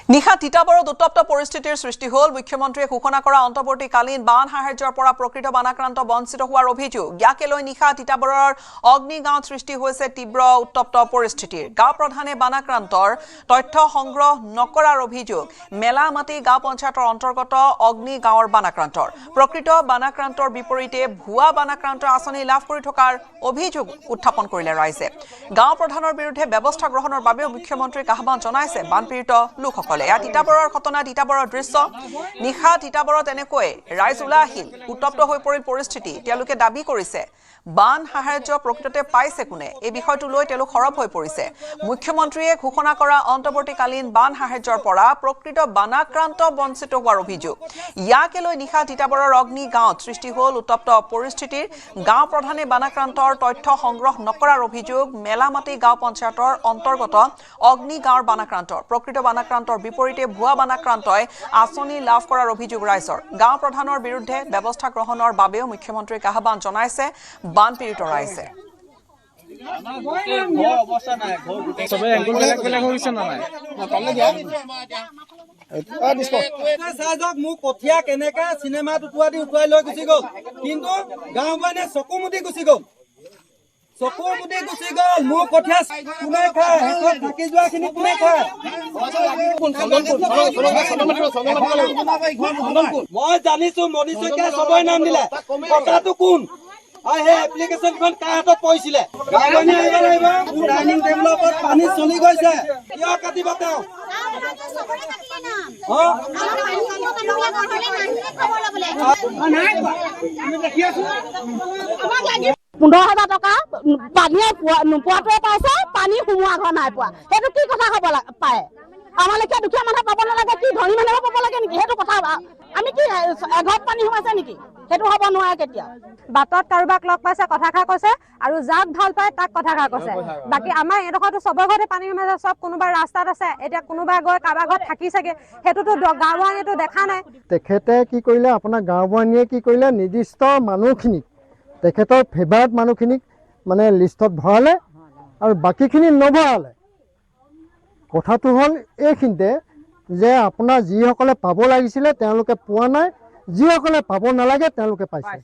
নিশা তিতাবৰত উত্তপ্ত পৰিস্থিতিৰ সৃষ্টি হ'ল মুখ্যমন্ত্ৰীয়ে ঘোষণা কৰা অন্তৰ্বৰ্তীকালীন বান সাহায্যৰ পৰা প্ৰকৃত বানাক্ৰান্ত বঞ্চিত হোৱাৰ অভিযোগ ইয়াকে লৈ নিশা তিতাবৰৰ অগ্নিগাঁৱত সৃষ্টি হৈছে তীব্ৰ উত্তপ্ত পৰিস্থিতিৰ গাঁও প্ৰধানে বানাক্ৰান্তৰ তথ্য সংগ্ৰহ নকৰাৰ অভিযোগ মেলামাটি গাঁও পঞ্চায়তৰ অন্তৰ্গত অগ্নিগাঁৱৰ বানাক্ৰান্তৰ প্ৰকৃত বানাক্ৰান্তৰ বিপৰীতে ভুৱা বানাক্ৰান্ত আঁচনি লাভ কৰি থকাৰ অভিযোগ উত্থাপন কৰিলে ৰাইজে গাঁও প্ৰধানৰ বিৰুদ্ধে ব্যৱস্থা গ্ৰহণৰ বাবে মুখ্যমন্ত্ৰীক আহ্বান জনাইছে বানপীড়িত লোকসকলে তিতাবৰৰ ঘটনা তিতাবৰৰ দৃশ্য নিশা তিতাবৰত এনেকৈ ৰাইজ ওলাই আহিল উত্তপ্ত হৈ পৰিল পৰিস্থিতি তেওঁলোকে দাবী কৰিছে বান সাহায্য প্ৰকৃততে পাইছে কোনে এই বিষয়টো লৈ তেওঁলোক সৰব হৈ পৰিছে মুখ্যমন্ত্ৰীয়ে ঘোষণা কৰা অন্তৰ্বৰ্তীকালীন বান সাহায্যৰ পৰা প্ৰকৃত বানাক্ৰান্ত বঞ্চিত হোৱাৰ অভিযোগ ইয়াকে লৈ নিশা তিতাবৰৰ অগ্নি গাঁৱত সৃষ্টি হ'ল উত্তপ্ত পৰিস্থিতিৰ গাঁও প্ৰধানে বানাক্ৰান্তৰ তথ্য সংগ্ৰহ নকৰাৰ অভিযোগ মেলামাটি গাঁও পঞ্চায়তৰ অন্তৰ্গত অগ্নি গাঁৱৰ বানাক্ৰান্তৰ প্ৰকৃত বানাক্ৰান্তৰ বিপৰীতে ভুৱা বানাক্ৰান্তই আঁচনি লাভ কৰাৰ অভিযোগ ৰাইজৰ গাঁও প্ৰধানৰ বিৰুদ্ধে ব্যৱস্থা গ্ৰহণৰ বাবেও মুখ্যমন্ত্ৰীক আহ্বান জনাইছে বানপীড়িত ৰাইজে কঠিয়া কেনেকে চিনেমাত উঠুৱাই লৈ গুচি গ'ল কিন্তু গাঁও মানে চকু মুদি গুচি গ'ল মোৰ কঠিয়া কোনে খায় থাকি যোৱাখিনি কোনে খায় মই জানিছো মণি শইকীয়াই চবৰে নাম দিলে কথাটো কোন এপ্লিকেশ্যনখন কাৰ হাতত পৰিছিলে ডাইনিং টেবুলৰ ওপৰত পানী চলি গৈছে কিয় কাটিব তেওঁ 15,000 টকা পানীয়ে নোপোৱাটোৱে পাইছে পানী সোমোৱা ঘৰ নাই পোৱা সেইটো কি কথা হ'ব পায় আমালৈকে দুখীয়া মানুহে পাব নালাগে কি ধনী মানুহে পাব লাগে নেকি সেইটো কথা আমি কি এঘৰত পানী সোমাইছে নেকি সেইটো হ'ব নোৱাৰে কেতিয়া বাটত কাৰোবাক লগ পাইছে কথাষাৰ কৈছে আৰু যাক ভাল পায় তাক কথাষাৰ কৈছে বাকী আমাৰ এডোখৰটো চবৰ ঘৰতে পানী সোমাইছে চব কোনোবা ৰাস্তাত আছে এতিয়া কোনোবা গৈ কাৰোবাৰ ঘৰত থাকিছেগে সেইটোতো গাঁওবুঢ়ানীয়েতো দেখা নাই তেখেতে কি কৰিলে আপোনাৰ গাঁওবুঢ়ানীয়ে কি কৰিলে নিৰ্দিষ্ট মানুহখিনিক তেখেতৰ ফেভাৰেট মানুহখিনিক মানে লিষ্টত ভৰালে আৰু বাকীখিনি নভৰালে কথাটো হ'ল এইখিনিতে যে আপোনাৰ যিসকলে পাব লাগিছিলে তেওঁলোকে পোৱা নাই যিসকলে পাব নালাগে তেওঁলোকে পাইছে